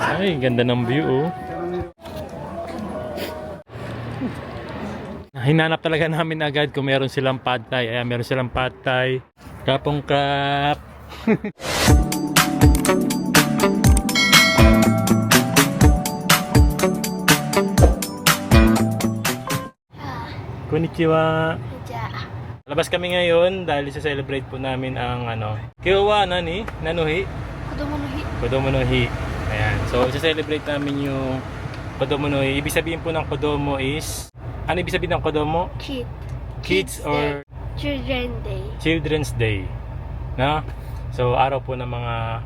Ay, ganda ng view oh. Hinanap talaga namin agad kung meron silang pad thai. Ayan, meron silang pad thai. Kapong krap. Konnichiwa. Labas kami ngayon dahil sa-celebrate po namin ang Kyowa nani? Nanuhi? Kodomo no hi. Kodomo no hi. Ayan. So, isa-celebrate namin yung Kodomo no hi. Ibig sabihin po ng Kodomo is ano ibig sabihin ng Kodomo? Kids or Children's Day. Children's Day. No? So, araw po ng mga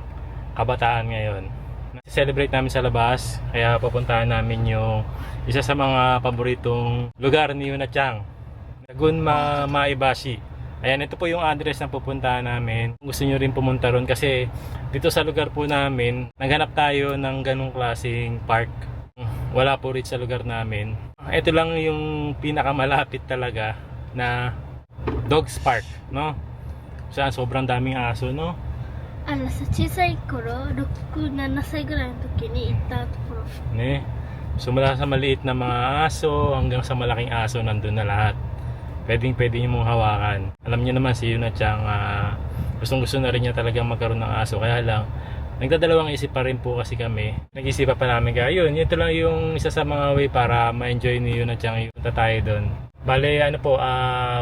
kabataan ngayon. Celebrate namin sa labas, kaya pupuntahan namin yung isa sa mga paboritong lugar ni Yuna-chan, Gunma Maebashi. Ayan, ito po yung address na pupuntahan namin. Kung gusto nyo rin pumunta ron kasi dito sa lugar po namin, naghanap tayo ng ganong klaseng park. Wala po rin sa lugar namin. Ito lang yung pinakamalapit talaga na dogs park, no? Saan sobrang daming aso, no? 小さい頃、6、7歳ぐらいの時に行ったところ。 Ne? So mula sa maliit na mga aso hanggang sa malaking aso nandun na lahat. Pwede nyo mong hawakan. Alam niyo naman si Yuna-chan, gustong-gusto na rin niya talagang magkaroon ng aso. Kaya lang, nagdadalawang isip pa rin po kasi kami. Nag-isipan pa namin kaya yun. Ito lang yung isa sa mga way para ma-enjoy ni Yuna-chan. Punta tayo doon. Bale, 1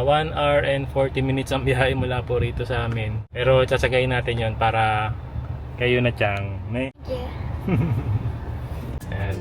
hour and 40 minutes ang biyahe mula po rito sa amin. Pero tsasagayin natin yon para kay Yuna-chan. Ne? Yeah. Ayan.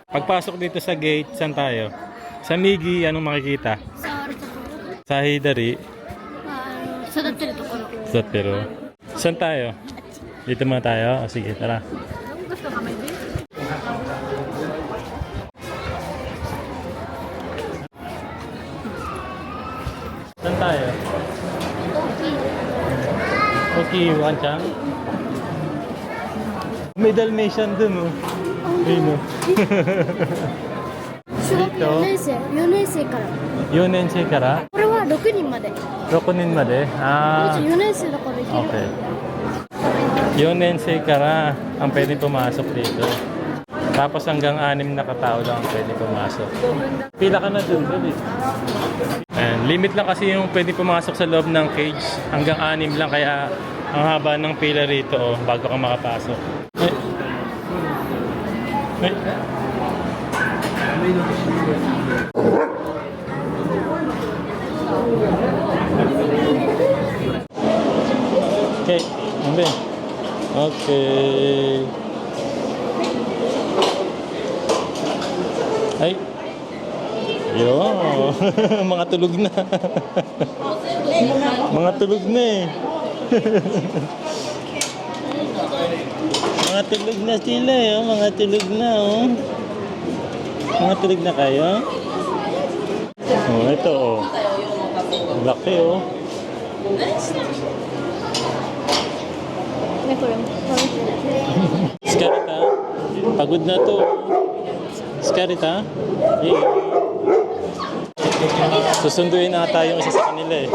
Pagpasok dito sa gate, saan tayo? Sa Migi, anong makikita? 触るところ。 Sa Hidari, 育ってるところ。 Sotero. Saan tayo? Dito muna tayo? O, sige, tara. Gusto ka may beer? Saan tayo? Okay, Wanchan. May Dalmatian dun, oh. Ayun, oh. 小学4年生、4年生から。 4年生からこれは6人まで。 6人まで? Ah, 4年生だからいける。 okay. 4年生からang pwede pumasok dito. Tapos hanggang 6 na katao lang ang pwede pumasok. Pila ka na dun, dali. And limit lang kasi yung pwede pumasok sa loob ng cage. Hanggang 6 lang, kaya ang haba ng pila rito, oh, bago ka makapasok. Eh. Eh. Okay, ambil. Okay. Ay. Yo, mga tulog na. Mga tulog na eh. Mga tulog na sila eh, oh. Mga tulog na oh. Mga tulog na kayo? Oh, ito oh. Laki oh. ね、これ。 Skarita? Pagod na to. Skarita? Eh. Susunduin ata yung isa sa kanila eh.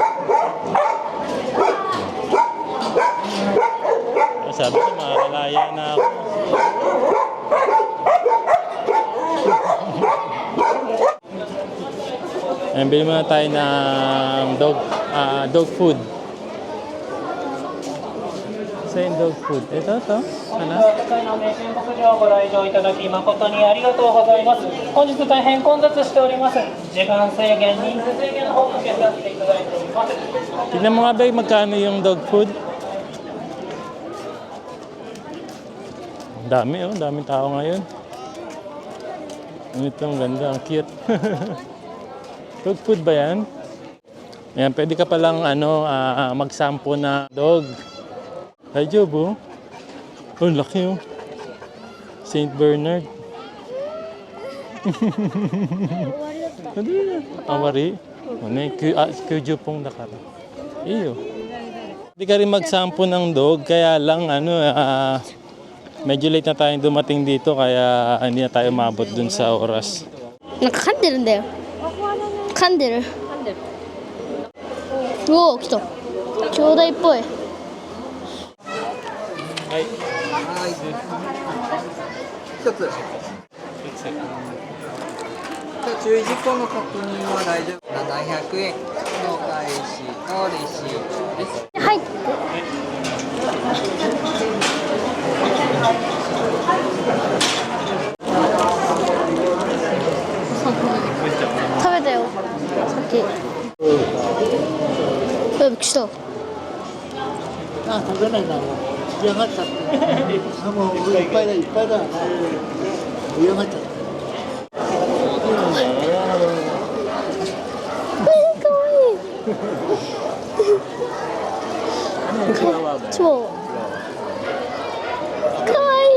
Sabi ko, makakalaya na ako. Ayan, bili muna tayo ng dog food. Saan dog food? Ito. かな? 世界の名店牧場をご来場いただき誠にありがとうございます。本日大変混雑しております。時間制限、人数制限の方受けさせていただいております。 Tignan mo nga ba magkano yung dog food? Ang dami oh, daming tao ngayon. Ito ang ganda, ang cute. Dog food ba yan? Ayan, pwede ka palang magsampo na dog. Ay, Job oh. Oh, laki oh. Saint Bernard. Awari. Kujo pong nakara. Iyo. Hindi ka rin magsampo ng dog, kaya lang medyo late na tayong dumating dito, kaya hindi na tayo mabot dun sa oras. なんか噛んでるんだよ。噛んでる。おお、来た。兄弟っぽい。はい。一つ。注意事項の確認は大丈夫。700円の返しのレシートです。はい。食べたよ。さっき。びっくりした。あ、食べないな。嫌がっちゃって。あ、もういっぱいだ、いっぱいだ。嫌がっちゃった。超かわいい。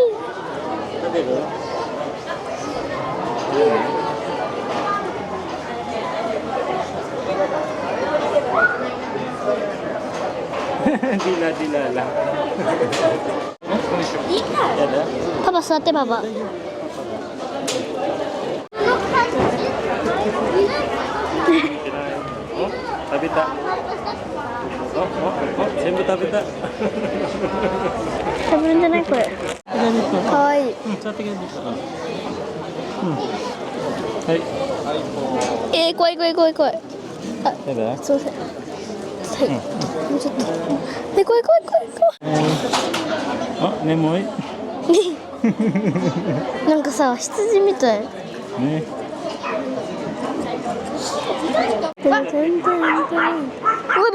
Dila-dila lang. パパ座ってパパ。食べた。全部食べた。食べるんじゃないこれ。かわいい。はい。怖い怖い怖い怖い。あ、やだ。すいません。はい。もうちょっと。怖い怖い怖い怖い。あ、眠い。なんかさ、羊みたい。ね。うわ、びっ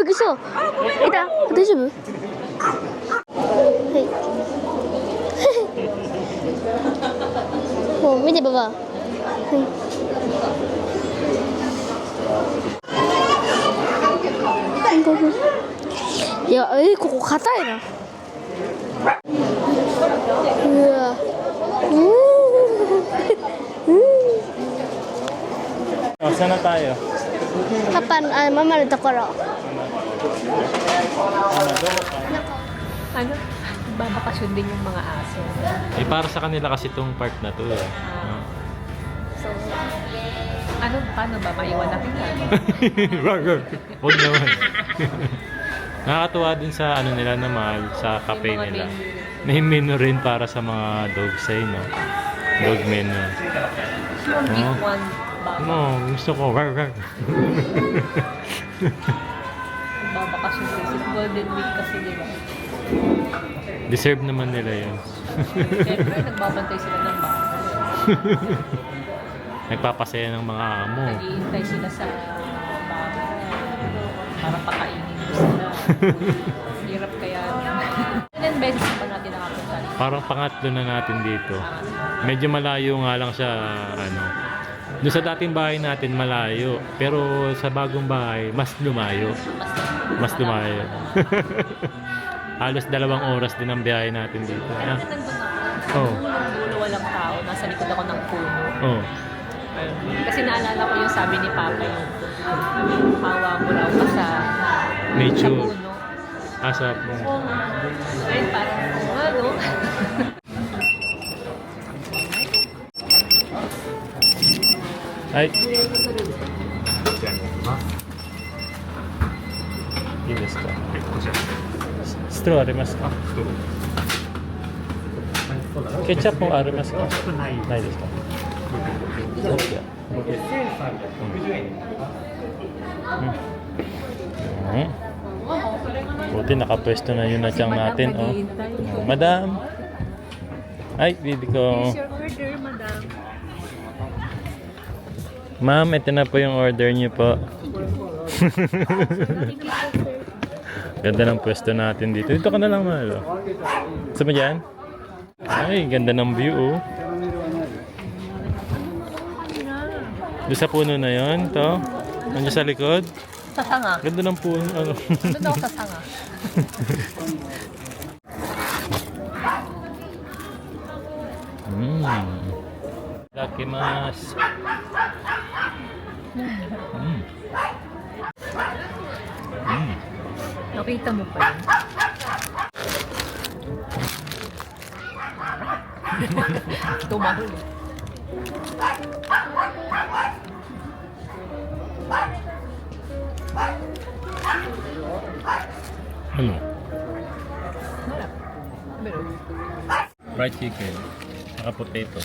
くりした。いた？大丈夫？はい。もう見てパパ。はい。いや、ここ硬いな。うわ。Sana tayo. Papa, mama ng takoro. Ano? Babakasyon din yung mga aso. Eh, para sa kanila kasi itong park na to eh. So, ano, paano ba? Maiwan natin yan? Huwag naman. Nakakatuwa din sa ano nila naman, sa cafe Yung mga nila. menu. May menu rin para sa mga dog say, no? Dog menu. Pick Oh. one bag. No, gusto ko. Babakasyon din. Si Golden Week kasi, di ba? Deserve naman nila yun. Siyempre, nagbabantay sila ng bahay. Nagpapasaya ng mga amo. Naghihintay sila sa bahay. Para pakainin ko sila. Hirap kaya. Ilan beses pa natin nakapunta dito? Parang pangatlo na natin dito. Medyo malayo nga lang siya, ano. Doon sa dating bahay natin malayo, pero sa bagong bahay mas lumayo. Mas lumayo. Halos 2 oras din ang biyahe natin dito. Kaya Ah. nandun ako. Oh. Dulo walang tao. Nasa likod ako ng puno. Oh. Kasi naalala ko yung sabi ni Papa yung hawa mo raw pa sa Nature. puno. Asa po. Ngayon parang ano? Ay.いいですか? Straw ありますか? ケチャップもありますか? ないですか? Buti nakapwesto na yung natyang natin. Oh. Madam, Ay, baby ko. Here's your order, madam. Ma'am, ito na po yung order niyo po. Ganda ng pwesto natin dito. Dito ka na lang, mahal. Gusto mo dyan? Ay, ganda ng view, oh. Doon sa puno na yon, to. Nandiyan sa likod. Sa sanga. Ganda ng puno, ano. Doon ako sa sanga. Dakimasu. Nakita mo pa yun. Tumahol. Ano? Wala. Meron. Fried chicken. Saka potato.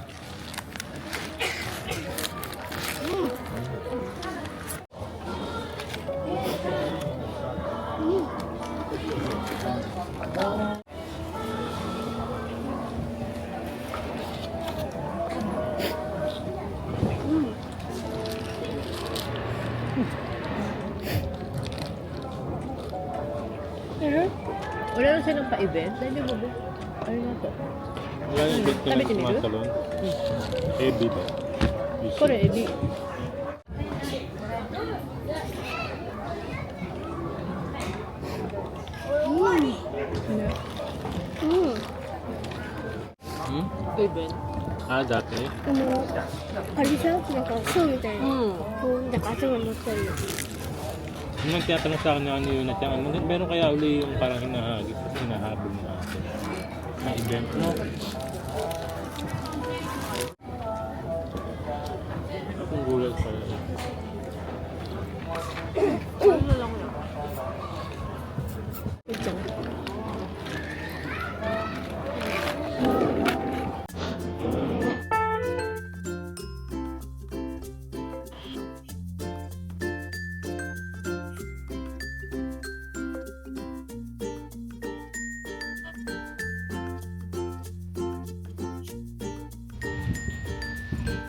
Wala lang silang pa-event. Dahil mo ba? Ano na to? Wala yung bit ko Sabi ng tinidor? sumasalon. Heavy ba? Kore, ebi. Hmm? Event. Ah, dati? あれでしょなんかそうみたいな。 Hmm. こうなんか頭乗ったり。 Nung nagtatanong sa akin na ano yun at yan, meron kaya uli yung parang hinahabol na natin na event, no? Akong gulat pala.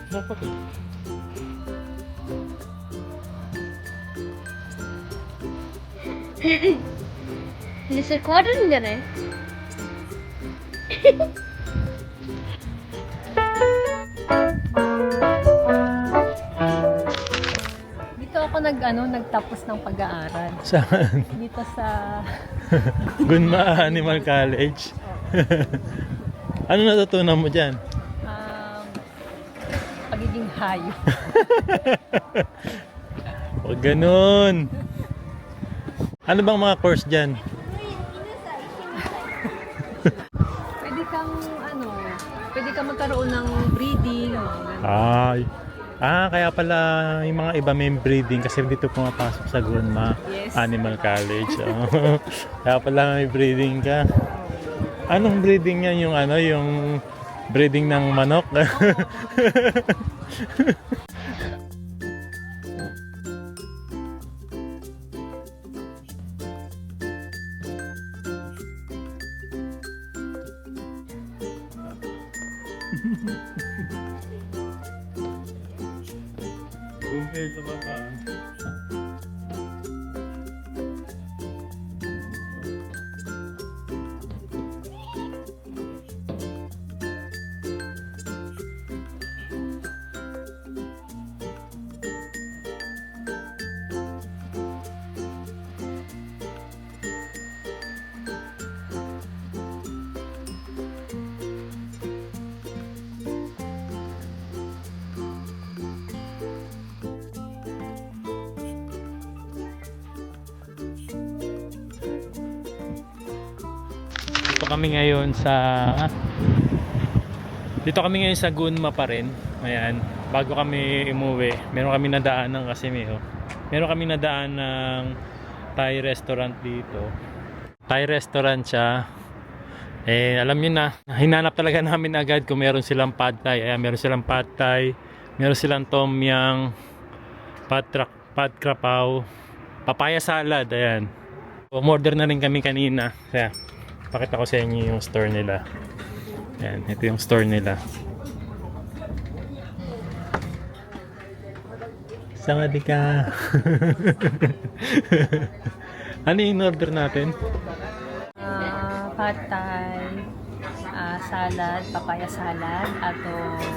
Dapat eh. Lisa, 変わるんじゃない？ Dito ako nagtapos ng pag-aaral. Saan? Dito sa Gunma Animal College. Ano natutunan mo dyan? pagiging hayop. Huwag ganun. Ano bang mga course dyan? Pwede kang magkaroon ng breeding. Ay. Kaya pala yung mga iba may breeding kasi dito pumapasok sa Gunma Yes. Animal College. Kaya pala may breeding ka. Anong breeding yan? Yung ano, yung breeding ng manok? Compared sa baka. Dito kami ngayon sa Gunma pa rin. Ayan, bago kami umuwi, meron kami nadaan ng Casimiro. Meron kami nadaan ng Thai restaurant dito. Thai restaurant siya. Alam niyo na, hinanap talaga namin agad kung meron silang pad thai. Ayan, meron silang pad thai, meron silang tom yum, pad krapao, papaya salad. Ayan. Umorder na rin kami kanina. Kaya pakita ko sa inyo yung store nila. Yan, ito yung store nila. Sangadi ka. Ano yung order natin? Pad Thai, salad, papaya salad, at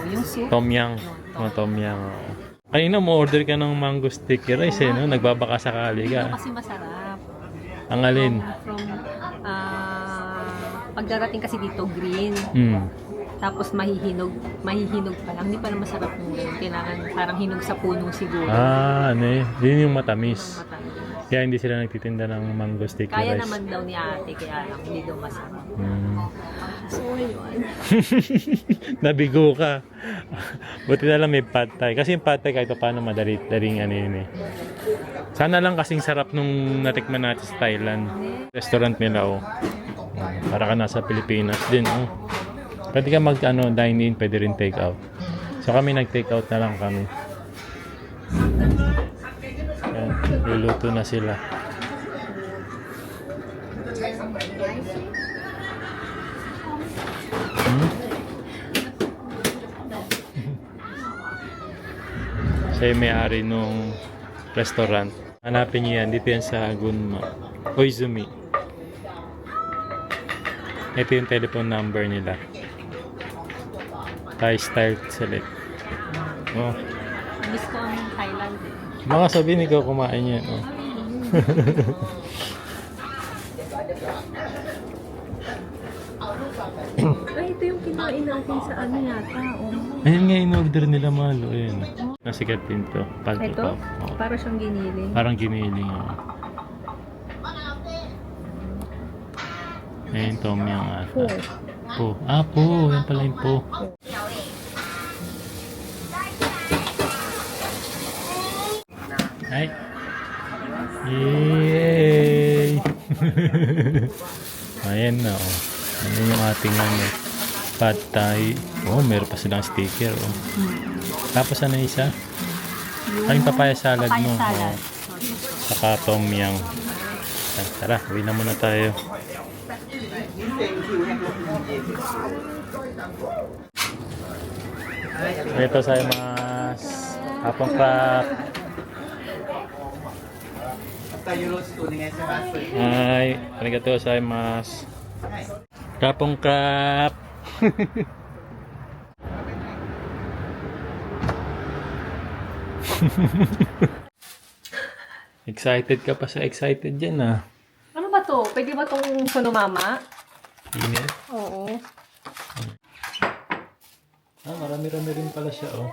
yung soup. Tom Yum. Tom Yum. Kanina mo order ka ng mango sticky rice no? Nagbabaka sakali Ito ka. kasi masarap. Ang alin? From, pagdarating kasi dito, green. Tapos mahihinog pa lang. Hindi pa na masarap yung kailangan parang hinog sa puno siguro. Ano eh. Yun yung matamis. Matamis. Kaya hindi sila nagtitinda ng mango sticky Kaya rice. naman daw ni ate, kaya lang hindi daw masarap. So, yun. Nabigo ka. Buti na lang may pad thai. Kasi yung pad thai kahit paano madaling ano yun eh. Sana lang kasing sarap nung natikman natin sa Thailand. Restaurant nila oh. Para ka nasa Pilipinas din oh. Pwede ka dine in, pwede rin take out. So kami nag-take out na lang kami. Yan, luluto na sila. Siya yung may-ari nung restaurant. Hanapin niyo yan. Dito yan sa Gunma. Koizumi. Ito yung telephone number nila. Thai Style Select. Oh. Miss ko ang Thailand eh. Mga sabihin ikaw kumain yan. Oh. Ay, ito yung kinain natin sa ano yata. Oh. Ayun nga yung order nila malo. Ayun. Nasikat din to. Ito? Oh. Para siyang giniling. Parang giniling. Oh. Ayun, Tom Yum ata. Po. Po. Yan pala yung po. Ay. Yay! Ayan na oh. Ano yung ating pad thai. Oh, meron pa silang sticker oh. Tapos ano isa? Ay, yung papaya salad Papaya mo. salad. Oh. Saka tom yum. Tara, uwi na muna tayo. Ito sa mas hapong crap. Hi, arigatou gozaimasu. Kapong crap. Excited ka pa sa excited dyan ah. Ano ba to? Pwede ba tong sonomama? Init. Oo. Marami-rami rin pala siya oh.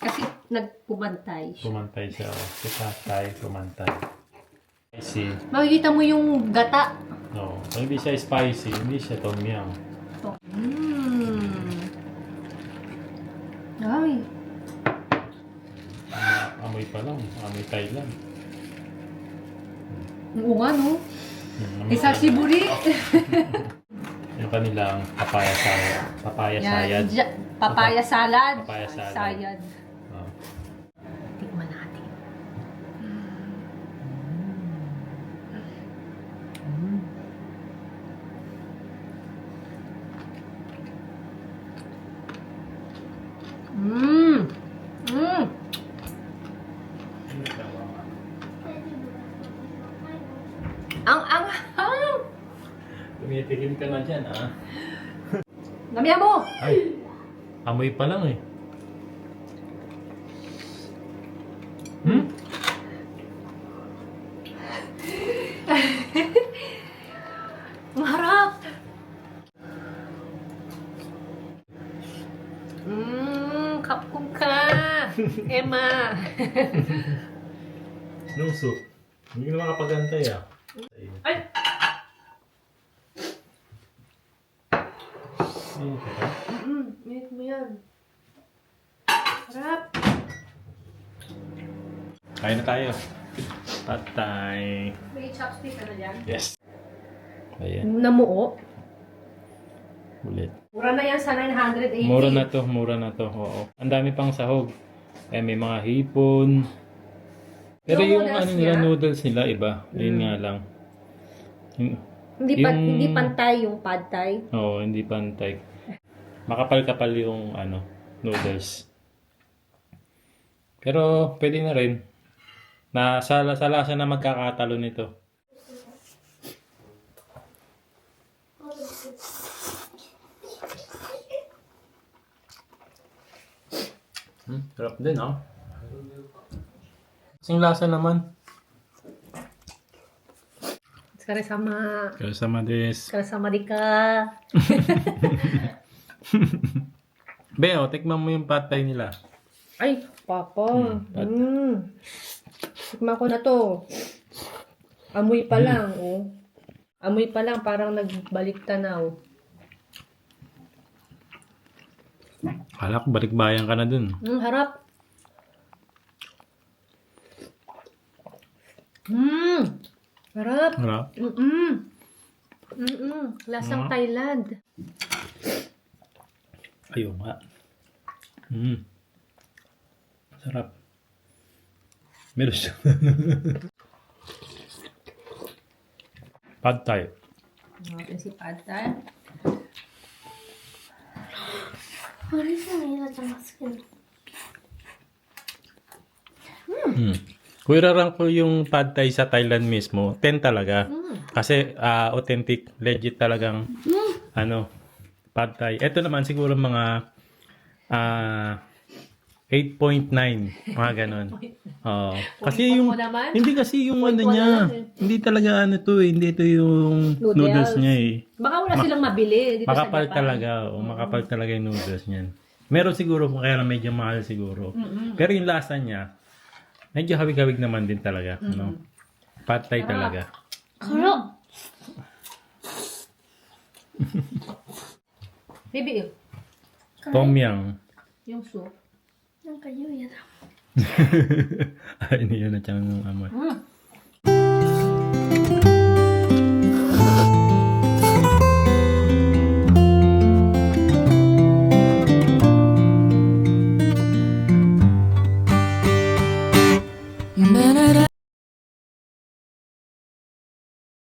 Kasi nagpumantay siya. Pumantay siya oh. Pumantay, pumantay. Spicy. Makikita mo yung gata. No. Kung hindi siya spicy, hindi siya tom yum. Ay. Amoy pa lang. Amoy Thailand. Oo nga, no? Amoy Isashiburi. yung kanilang papaya sayad. Papaya sayad. Papaya salad. Papaya salad. Sayad. Oh. Tikman natin. Ang Tumitikim ka na dyan ah. Namiya mo! Ay, amoy pa lang eh. Ang harap! Kapkong ka! Emma! Anong soup? Hindi ka makapagantay ah. Ay! Minit mo yan. Harap! Kain na tayo. Patay. May chopstick ka na dyan? Yes. Ayan. Namuo. Ulit. Mura na yan sa 980. Mura na to, mura na to. Oo. Ang dami pang sahog. Eh, may mga hipon. Pero yung noodles ano nila, niya? noodles nila iba. Yun nga lang. Hindi pantay yung pad thai. Oo, hindi pantay. makapal-kapal yung noodles. Pero pwede na rin. Sa lasa na magkakatalo nito. Sarap din, ha? Kasing lasa naman. お疲れ様。 Kasama des. お疲れ様でか。 Beo, tikman mo yung pad thai nila. Ay, papa. Tikman ko na to. Amoy pa lang, oh. Amoy pa lang, parang nagbalik tanaw. Kala ko balikbayan ka na dun. Harap. Harap. Harap. Lasang Thailand. Ayun nga. Sarap. Meron siya. Pad thai. Natin si Pad Thai. Kung irarank ko yung pad thai sa Thailand mismo, 10 talaga. Kasi authentic, legit talagang pad thai. Ito naman siguro mga 8.9, mga ganon. Kasi yung hindi kasi yung niya, hindi talaga hindi ito yung noodles niya eh. Baka wala silang mabili dito Makapal sa Japan. talaga, makapal talaga yung noodles niyan. Meron siguro kaya lang medyo mahal siguro. Pero yung lasa niya, medyo hawig-hawig naman din talaga, no? Pad thai talaga. Karo. Baby, Tom yum. yung soup. なんか優雅だ。 Ay, hindi yun na siyang amoy.